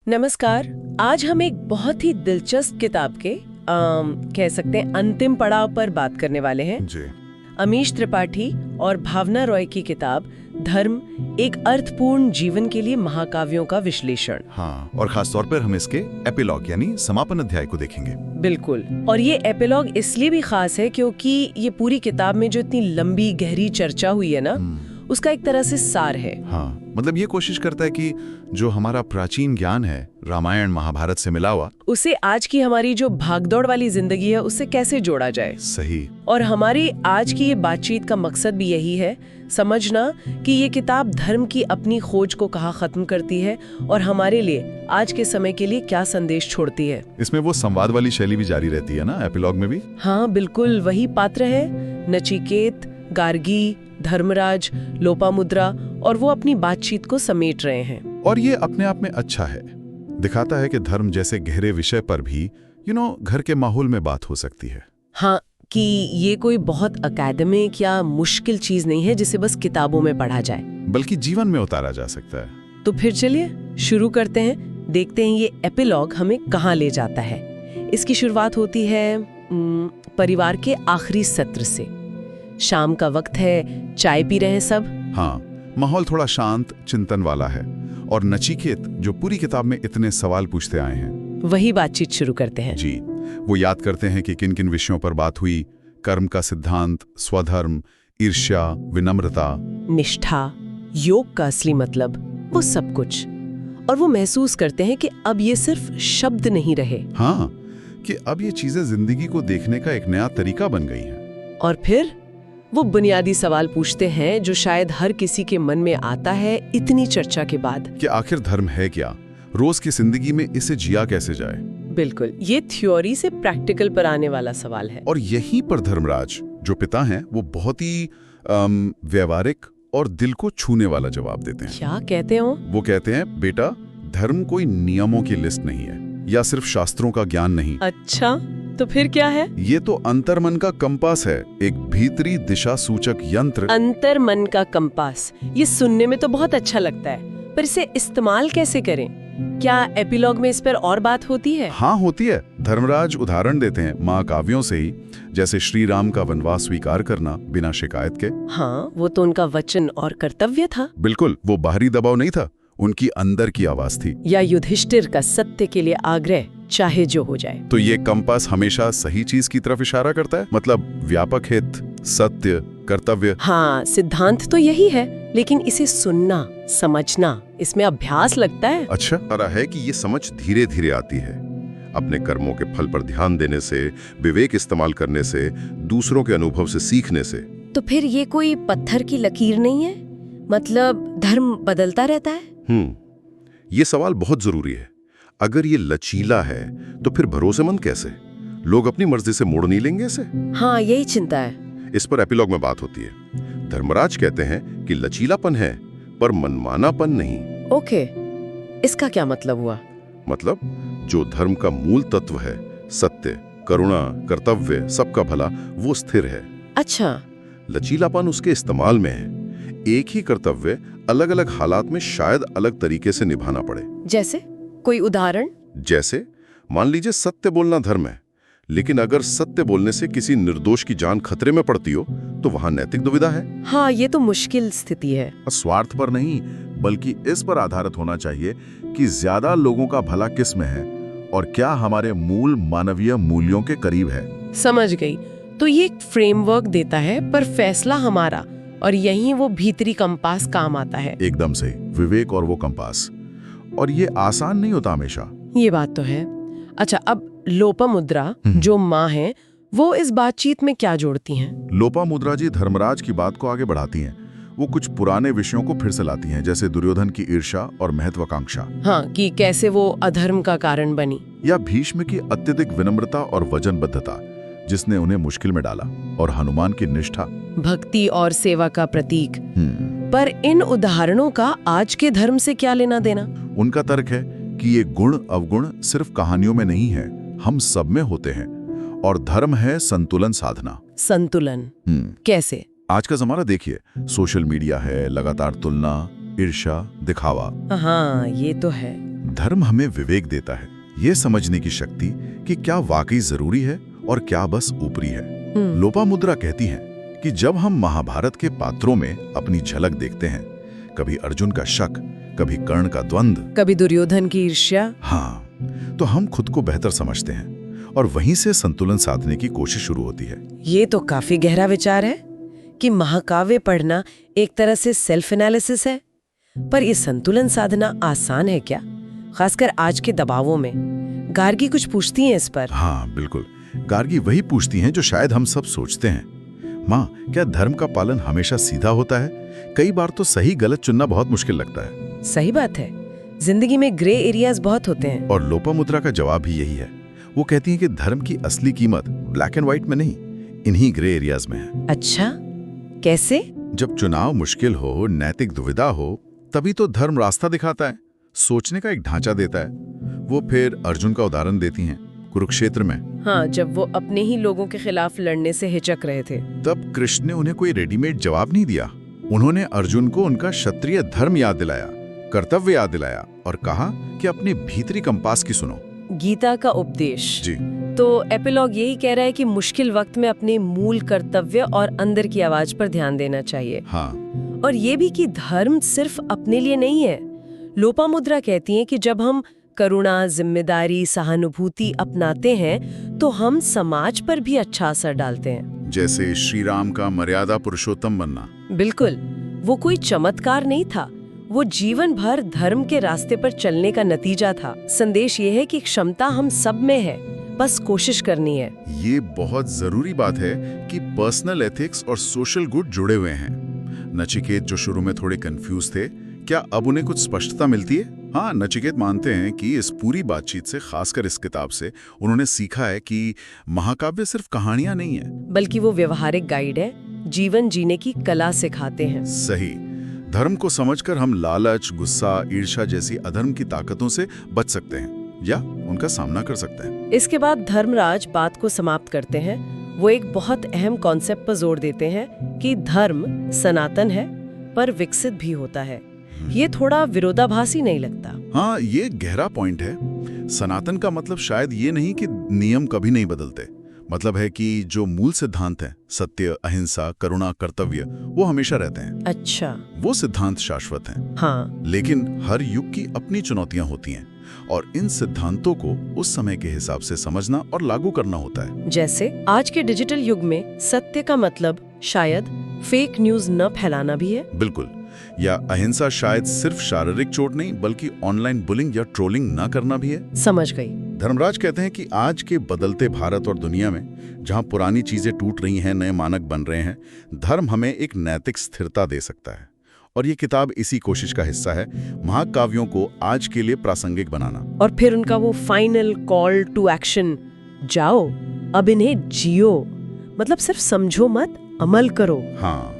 नमस्कार। आज हम एक बहुत ही दिलचस्प किताब के कह सकते हैं अंतिम पड़ाव पर बात करने वाले हैं जी। अमीश त्रिपाठी और भावना रॉय की किताब धर्म, एक अर्थपूर्ण जीवन के लिए महाकाव्यों का विश्लेषण। हाँ, और खास तौर पर हम इसके एपिलॉग यानी समापन अध्याय को देखेंगे। बिल्कुल। और ये एपिलॉग इसलिए भी खास है क्योंकि ये पूरी किताब में जो इतनी लंबी गहरी चर्चा हुई है ना, उसका एक तरह से सार है। हाँ, मतलब ये कोशिश करता है कि जो हमारा प्राचीन ज्ञान है रामायण महाभारत से मिला हुआ, उसे आज की हमारी जो भागदौड़ वाली जिंदगी है उससे कैसे जोड़ा जाए। सही। और हमारी आज की ये बातचीत का मकसद भी यही है, समझना कि ये किताब धर्म की अपनी खोज को कहाँ खत्म करती है और हमारे लिए आज के समय के लिए क्या संदेश छोड़ती है। इसमें वो संवाद वाली शैली भी जारी रहती है ना एपिलॉग में भी। हाँ बिल्कुल, वही पात्र है, नचिकेत, गार्गी, धर्मराज, लोपामुद्रा, और वो अपनी बातचीत को समेट रहे हैं। और ये अपने आप में अच्छा है, दिखाता है कि धर्म जैसे गहरे विषय पर भी घर के माहौल में बात हो सकती है। हाँ, कि ये कोई बहुत अकादमिक या मुश्किल चीज नहीं है जिसे बस किताबों में पढ़ा जाए, बल्कि जीवन में उतारा जा सकता है। तो फिर चलिए शुरू करते हैं, देखते हैं ये एपिलॉग हमें कहाँ ले जाता है। इसकी शुरुआत होती है परिवार के आखिरी सत्र से। शाम का वक्त है, चाय पी रहे हैं सब। हाँ, माहौल थोड़ा शांत, चिंतन वाला है। और नचिकेत जो पूरी किताब में इतने सवाल पूछते आए हैं, वही बातचीत शुरू करते हैं। जी, वो याद करते हैं कि किन किन विषयों पर बात हुई। कर्म का सिद्धांत, स्वधर्म, ईर्ष्या, विनम्रता, निष्ठा, योग का असली मतलब, वो सब कुछ। और वो महसूस करते हैं कि अब ये सिर्फ शब्द नहीं रहे। हाँ, कि अब ये चीजें जिंदगी को देखने का एक नया तरीका बन गई हैं। और फिर वो बुनियादी सवाल पूछते हैं जो शायद हर किसी के मन में आता है इतनी चर्चा के बाद, कि आखिर धर्म है क्या, रोज की जिंदगी में इसे जिया कैसे जाए। बिल्कुल, ये थ्योरी से प्रैक्टिकल पर आने वाला सवाल है। और यहीं पर धर्मराज जो पिता हैं वो बहुत ही व्यवहारिक और दिल को छूने वाला जवाब देते हैं। क्या कहते हो? वो कहते हैं, बेटा, धर्म कोई नियमों की लिस्ट नहीं है या सिर्फ शास्त्रों का ज्ञान नहीं। अच्छा, तो फिर क्या है? ये तो अंतर्मन का कंपास है, एक भीतरी दिशा सूचक यंत्र। अंतर्मन का कंपास, ये सुनने में तो बहुत अच्छा लगता है, पर इसे इस्तेमाल कैसे करें? क्या एपिलॉग में इस पर और बात होती है? हाँ, होती है। धर्मराज उदाहरण देते हैं महाकाव्यों से ही, जैसे श्री राम का वनवास स्वीकार करना बिना शिकायत के। हाँ, वो तो उनका वचन और कर्तव्य था। बिल्कुल, वो बाहरी दबाव नहीं था, उनकी अंदर की आवाज थी। या युधिष्ठिर का सत्य के लिए आग्रह, चाहे जो हो जाए। तो ये कंपास हमेशा सही चीज की तरफ इशारा करता है, मतलब व्यापक हित, सत्य, कर्तव्य। हाँ, सिद्धांत तो यही है, लेकिन इसे सुनना, समझना, इसमें अभ्यास लगता है। अच्छा, तरह है कि ये समझ धीरे धीरे आती है, अपने कर्मों के फल पर ध्यान देने से, विवेक इस्तेमाल करने से, दूसरों के अनुभव से सीखने से। तो फिर ये कोई पत्थर की लकीर नहीं है, मतलब धर्म बदलता रहता है? ये सवाल बहुत जरूरी है। अगर ये लचीला है तो फिर भरोसेमंद कैसे? लोग अपनी मर्जी से मोड़ नहीं लेंगे इसे? हाँ, यही चिंता है। इस पर एपिलॉग में बात होती है। धर्मराज कहते हैं कि लचीलापन है पर मनमानापन नहीं। ओके, इसका क्या मतलब हुआ? मतलब जो धर्म का मूल तत्व है, सत्य, करुणा, कर्तव्य, सबका भला, वो स्थिर है। अच्छा, लचीलापन उसके इस्तेमाल में है। एक ही कर्तव्य अलग अलग हालात में शायद अलग तरीके से निभाना पड़े। जैसे कोई उदाहरण? जैसे मान लीजिए सत्य बोलना धर्म है, लेकिन अगर सत्य बोलने से किसी निर्दोष की जान खतरे में पड़ती हो तो वहां नैतिक दुविधा है। हाँ, ये तो मुश्किल स्थिति है। स्वार्थ पर नहीं, बल्कि इस पर आधारित होना चाहिए कि ज्यादा लोगों का भला किस में है और क्या हमारे मूल मानवीय मूल्यों के करीब है। समझ गई। तो ये एक फ्रेमवर्क देता है, पर फैसला हमारा, और यहीं वो भीतरी कंपास काम आता है। एकदम से, विवेक और वो कंपास। और ये आसान नहीं होता हमेशा। ये बात तो है। अच्छा, अब लोपामुद्रा जो माँ है, वो इस बातचीत में क्या जोड़ती हैं? लोपामुद्रा जी धर्मराज की बात को आगे बढ़ाती हैं। वो कुछ पुराने विषयों को फिर से लाती हैं, जैसे दुर्योधन की ईर्ष्या और महत्वाकांक्षा। हाँ, कि कैसे वो अधर्म का कारण बनी। या भीष्म की अत्यधिक विनम्रता और वचनबद्धता, जिसने उन्हें मुश्किल में डाला। और हनुमान की निष्ठा, भक्ति और सेवा का प्रतीक। पर इन उदाहरणों का आज के धर्म से क्या लेना देना? उनका तर्क है कि ये गुण अवगुण सिर्फ कहानियों में नहीं है, हम सब में होते हैं। और धर्म है संतुलन साधना। संतुलन कैसे? आज का जमाना देखिए, सोशल मीडिया है, लगातार तुलना, ईर्ष्या, दिखावा। हाँ, ये तो है। धर्म हमें विवेक देता है, ये समझने की शक्ति कि क्या वाकई जरूरी है और क्या बस ऊपरी है। लोपामुद्रा कहती हैं कि जब हम महाभारत के पात्रों में अपनी झलक देखते हैं, कभी अर्जुन का शक, कभी कर्ण का द्वंद्व, कभी दुर्योधन की ईर्ष्या, हाँ, तो हम खुद को बेहतर समझते हैं और वहीं से संतुलन साधने की कोशिश शुरू होती है। ये तो काफी गहरा विचार है कि महाकाव्य पढ़ना एक तरह से सेल्फ एनालिसिस है। पर ये संतुलन साधना आसान है क्या, खासकर आज के दबावों में? गार्गी कुछ पूछती हैं इस पर। हाँ बिल्कुल, गार्गी वही पूछती हैं जो शायद हम सब सोचते हैं। माँ, क्या धर्म का पालन हमेशा सीधा होता है? कई बार तो सही गलत चुनना बहुत मुश्किल लगता है। सही बात है, जिंदगी में ग्रे एरियाज बहुत होते हैं। और लोपामुद्रा का जवाब भी यही है। वो कहती हैं कि धर्म की असली कीमत ब्लैक एंड व्हाइट में नहीं, इन्हीं ग्रे एरियाज में है। अच्छा, कैसे? जब चुनाव मुश्किल हो, नैतिक दुविधा हो, तभी तो धर्म रास्ता दिखाता है, सोचने का एक ढांचा देता है। वो फिर अर्जुन का उदाहरण देती हैं कुरुक्षेत्र में। हाँ, जब वो अपने ही लोगों के खिलाफ लड़ने से हिचक रहे थे। तब कृष्ण ने उन्हें कोई रेडीमेड जवाब नहीं दिया। उन्होंने अर्जुन को उनका क्षत्रिय धर्म याद दिलाया, कर्तव्य याद दिलाया और कहा कि अपने भीतरी कंपास की सुनो। गीता का उपदेश जी। तो एपिलॉग यही कह रहा है कि मुश्किल वक्त में अपने मूल कर्तव्य और अंदर की आवाज पर ध्यान देना चाहिए। हाँ, और ये भी कि धर्म सिर्फ अपने लिए नहीं है। लोपामुद्रा कहती है कि जब हम करुणा, जिम्मेदारी, सहानुभूति अपनाते हैं तो हम समाज पर भी अच्छा असर डालते हैं। जैसे श्री राम का मर्यादा पुरुषोत्तम बनना। बिल्कुल, वो कोई चमत्कार नहीं था, वो जीवन भर धर्म के रास्ते पर चलने का नतीजा था। संदेश ये है कि क्षमता हम सब में है, बस कोशिश करनी है। ये बहुत जरूरी बात है कि पर्सनल एथिक्स और सोशल गुड जुड़े हुए हैं। नचिकेत जो शुरू में थोड़े कंफ्यूज थे, क्या अब उन्हें कुछ स्पष्टता मिलती है? हाँ, नचिकेत मानते हैं कि इस पूरी बातचीत से, खासकर इस किताब से, उन्होंने सीखा है कि महाकाव्य सिर्फ कहानियां नहीं है, बल्कि वो व्यवहारिक गाइड है, जीवन जीने की कला सिखाते हैं। सही। धर्म को समझकर हम लालच, गुस्सा, ईर्ष्या जैसी अधर्म की ताकतों से बच सकते हैं या उनका सामना कर सकते हैं। इसके बाद धर्मराज बात को समाप्त करते हैं। वो एक बहुत अहम कॉन्सेप्ट पर जोर देते हैं कि धर्म सनातन है पर विकसित भी होता है। ये थोड़ा विरोधाभासी नहीं लगता? हाँ, ये गहरा पॉइंट है। सनातन का मतलब शायद ये नहीं कि नियम कभी नहीं बदलते, मतलब है कि जो मूल सिद्धांत हैं, सत्य, अहिंसा, करुणा, कर्तव्य, वो हमेशा रहते हैं। अच्छा, वो सिद्धांत शाश्वत हैं। हाँ। लेकिन हर युग की अपनी चुनौतियां होती हैं और इन सिद्धांतों को उस समय के हिसाब से समझना और लागू करना होता है। जैसे आज के डिजिटल युग में सत्य का मतलब शायद फेक न्यूज न फैलाना भी है। बिल्कुल। या अहिंसा शायद सिर्फ शारीरिक चोट नहीं, बल्कि ऑनलाइन बुलिंग या ट्रोलिंग ना करना भी है। समझ गई। धर्मराज कहते हैं कि आज के बदलते भारत और दुनिया में, जहां पुरानी चीजें टूट रही हैं, नए मानक बन रहे हैं, धर्म हमें एक नैतिक स्थिरता दे सकता है। और ये किताब इसी कोशिश का हिस्सा है, महाकाव्यों को आज के लिए प्रासंगिक बनाना। और फिर उनका वो फाइनल कॉल टू एक्शन, जाओ अब इन्हें जियो, मतलब सिर्फ समझो मत, अमल करो। हाँ,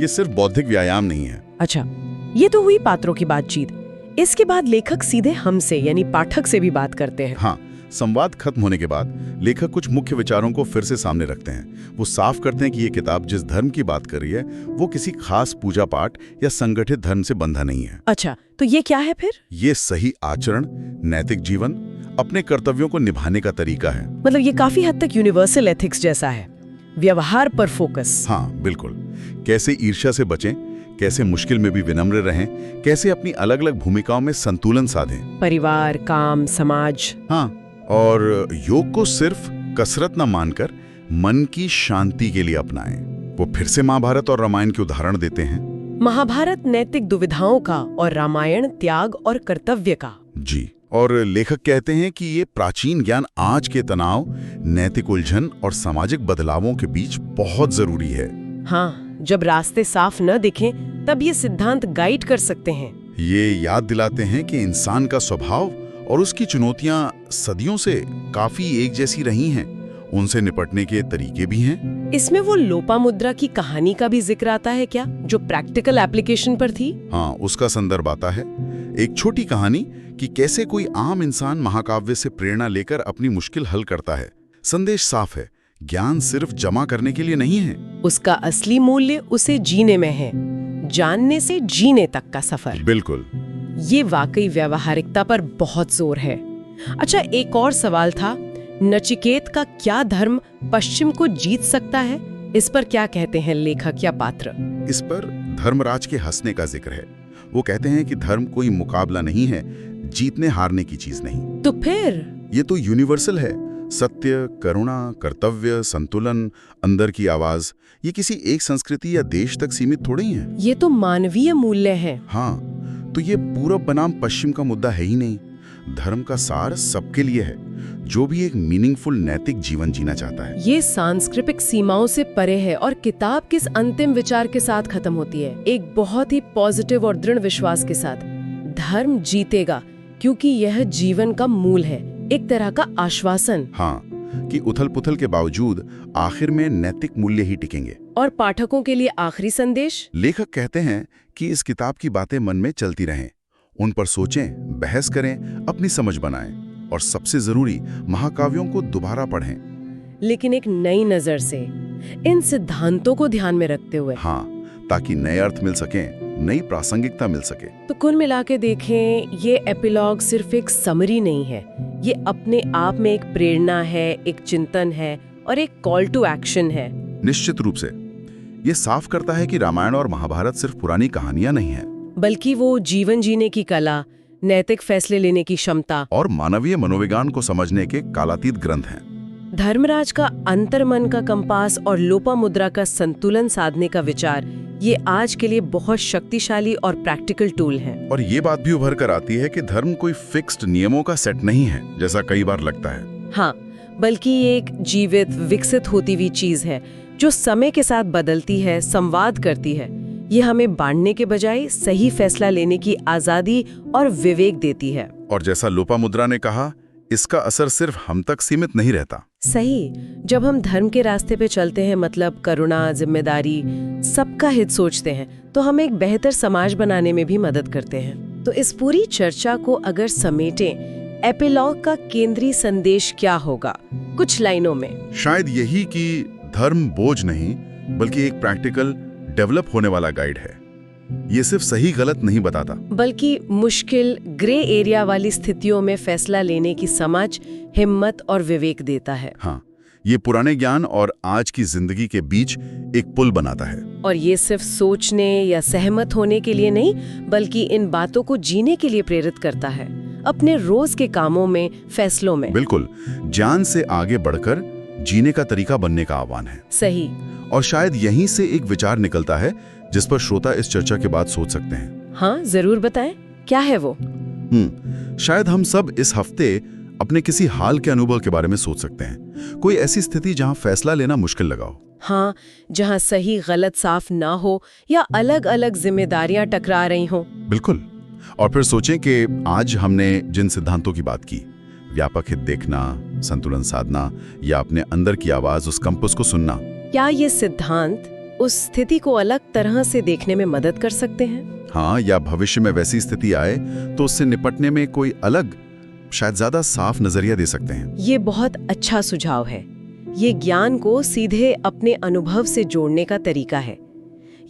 ये सिर्फ बौद्धिक व्यायाम नहीं है। अच्छा, ये तो हुई पात्रों की बातचीत। इसके बाद लेखक सीधे हमसे यानी पाठक से भी बात करते हैं। हाँ, संवाद खत्म होने के बाद लेखक कुछ मुख्य विचारों को फिर से सामने रखते हैं। वो साफ करते हैं कि ये किताब जिस धर्म की बात कर रही है, वो किसी खास पूजा पाठ या संगठित धर्म से बंधा नहीं है। अच्छा, तो ये क्या है फिर? ये सही आचरण, नैतिक जीवन, अपने कर्तव्यों को निभाने का तरीका है। मतलब ये काफी हद तक यूनिवर्सल एथिक्स जैसा है, व्यवहार पर फोकस। हाँ बिल्कुल। कैसे ईर्ष्या से बचें, कैसे मुश्किल में भी विनम्र रहें, कैसे अपनी अलग अलग भूमिकाओं में संतुलन साधें, परिवार, काम, समाज। हाँ, और योग को सिर्फ कसरत न मानकर मन की शांति के लिए अपनाएं। वो फिर से महाभारत और रामायण के उदाहरण देते हैं। महाभारत नैतिक दुविधाओं का और रामायण त्याग और कर्तव्य का। जी। और लेखक कहते हैं कि ये प्राचीन ज्ञान आज के तनाव, नैतिक उलझन और सामाजिक बदलावों के बीच बहुत जरूरी है। हाँ, जब रास्ते साफ न दिखें तब ये सिद्धांत गाइड कर सकते हैं। ये याद दिलाते हैं कि इंसान का स्वभाव और उसकी चुनौतियां सदियों से काफी एक जैसी रही हैं, उनसे निपटने के तरीके भी हैं। इसमें वो लोपामुद्रा की कहानी का भी जिक्र आता है क्या, जो प्रैक्टिकल एप्लीकेशन पर थी? हाँ, उसका संदर्भ आता है। एक छोटी कहानी कि कैसे कोई आम इंसान महाकाव्य से प्रेरणा लेकर अपनी मुश्किल हल करता है। संदेश साफ है, ज्ञान सिर्फ जमा करने के लिए नहीं है, उसका असली मूल्य उसे जीने में है, जानने से जीने तक का सफर। बिल्कुल। ये वाकई व्यावहारिकता पर बहुत जोर है। अच्छा, एक और सवाल था, नचिकेत का क्या धर्म पश्चिम को जीत सकता है? इस पर क्या कहते हैं लेखक या पात्र? इस पर धर्मराज के हंसने का जिक्र है। वो कहते हैं कि धर्म कोई मुकाबला नहीं है, जीतने हारने की चीज नहीं। तो फिर ये तो यूनिवर्सल है। सत्य, करुणा, कर्तव्य, संतुलन, अंदर की आवाज, ये किसी एक संस्कृति या देश तक सीमित थोड़ी है। ये तो मानवीय मूल्य है। हाँ, तो ये पूरब बनाम पश्चिम का मुद्दा है ही नहीं। धर्म का सार सबके लिए है, जो भी एक मीनिंगफुल नैतिक जीवन जीना चाहता है। ये सांस्कृतिक सीमाओं से परे है और किताब किस अंतिम विचार के साथ खत्म होती है? एक बहुत ही पॉजिटिव और दृढ़ विश्वास के साथ, धर्म जीतेगा क्योंकि यह जीवन का मूल है, एक तरह का आश्वासन। हाँ, कि उथल-पुथल के बावजूद आखिर में नैतिक मूल्य ही टिकेंगे। और पाठकों के लिए आखिरी संदेश? लेखक कहते हैं कि इस किताब की बातें मन में चलती रहें, उन पर सोचें, बहस करें, अपनी समझ बनाएं और सबसे जरूरी महाकाव्यों को दोबारा पढ़ें, लेकिन एक नई नजर से, इन सिद्धांतों को ध्यान में रखते हुए। हाँ, ताकि नए अर्थ मिल सकें, नई प्रासंगिकता मिल सके। तो कुल मिला के देखें, ये एपिलॉग सिर्फ एक समरी नहीं है, ये अपने आप में एक प्रेरणा है, एक चिंतन है और एक कॉल टू एक्शन है। निश्चित रूप से ये साफ करता है कि रामायण और महाभारत सिर्फ पुरानी कहानियां नहीं हैं, बल्कि वो जीवन जीने की कला, नैतिक फैसले लेने की क्षमता और मानवीय मनोविज्ञान को समझने के कालातीत ग्रंथ हैं। धर्मराज का अंतर्मन का कंपास और लोपामुद्रा का संतुलन साधने का विचार, ये आज के लिए बहुत शक्तिशाली और प्रैक्टिकल टूल है। और ये बात भी उभर कर आती है कि धर्म कोई फिक्स्ड नियमों का सेट नहीं है, जैसा कई बार लगता है। हाँ, बल्कि ये एक जीवित, विकसित होती हुई चीज है जो समय के साथ बदलती है, संवाद करती है। ये हमें बांटने के बजाय सही फैसला लेने की आजादी और विवेक देती है। और जैसा लोपामुद्रा ने कहा, इसका असर सिर्फ हम तक सीमित नहीं रहता। सही, जब हम धर्म के रास्ते पे चलते हैं, मतलब करुणा, जिम्मेदारी, सबका हित सोचते हैं, तो हम एक बेहतर समाज बनाने में भी मदद करते हैं। तो इस पूरी चर्चा को अगर समेटें, एपिलॉग का केंद्रीय संदेश क्या होगा कुछ लाइनों में? शायद यही कि धर्म बोझ नहीं, बल्कि एक प्रैक्टिकल, डेवलप होने वाला गाइड है। ये सिर्फ सही गलत नहीं बताता, बल्कि मुश्किल, ग्रे एरिया वाली स्थितियों में फैसला लेने की समझ, हिम्मत और विवेक देता है। हाँ, ये पुराने ज्ञान और आज की जिंदगी के बीच एक पुल बनाता है। और ये सिर्फ सोचने या सहमत होने के लिए नहीं, बल्कि इन बातों को जीने के लिए प्रेरित करता है, अपने रोज के कामों में, फैसलों में। बिल्कुल, ज्ञान से आगे बढ़कर जीने का तरीका बनने का आह्वान है। सही। और शायद यहीं से एक विचार निकलता है जिस पर श्रोता इस चर्चा के बाद सोच सकते हैं। हाँ, जरूर बताएं, क्या है वो? शायद हम सब इस हफ्ते अपने किसी हाल के अनुभव के बारे में सोच सकते हैं। कोई ऐसी स्थिति जहां फैसला लेना मुश्किल लगा हो। हाँ, जहां सही गलत साफ ना हो या अलग अलग जिम्मेदारियां टकरा रही हो। बिल्कुल। और फिर सोचें कि आज हमने जिन सिद्धांतों की बात की, व्यापक हित देखना, संतुलन साधना या अपने अंदर की आवाज, उस कंपस को सुनना, क्या ये सिद्धांत उस स्थिति को अलग तरह से देखने में मदद कर सकते हैं? हाँ, या भविष्य में वैसी स्थिति आए तो उससे निपटने में कोई अलग, शायद ज्यादा साफ नजरिया दे सकते हैं। ये बहुत अच्छा सुझाव है। ये ज्ञान को सीधे अपने अनुभव से जोड़ने का तरीका है।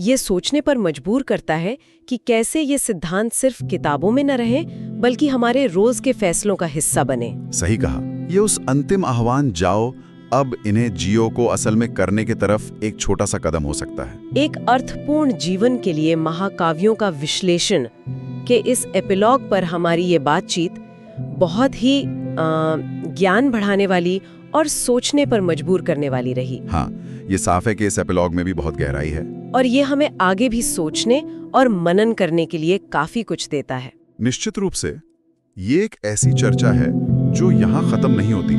ये सोचने पर मजबूर करता है कि कैसे ये सिद्धांत सिर्फ किताबों में न रहे, बल्कि हमारे रोज के फैसलों का हिस्सा बने। सही कहा। ये उस अंतिम आह्वान, जाओ अब इन्हें जियो को असल में करने की तरफ एक छोटा सा कदम हो सकता है। एक अर्थपूर्ण जीवन के लिए महाकाव्यों का विश्लेषण के इस एपिलॉग पर हमारी ये बातचीत बहुत ही ज्ञान बढ़ाने वाली और सोचने पर मजबूर करने वाली रही। हाँ, ये साफ है कि इस एपिलॉग में भी बहुत गहराई है और ये हमें आगे भी सोचने और मनन करने के लिए काफी कुछ देता है। निश्चित रूप से ये एक ऐसी चर्चा है जो यहाँ खत्म नहीं होती,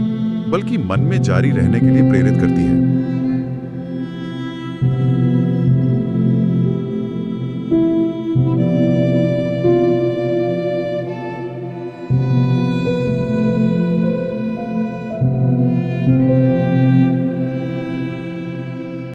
बल्कि मन में जारी रहने के लिए प्रेरित करती है।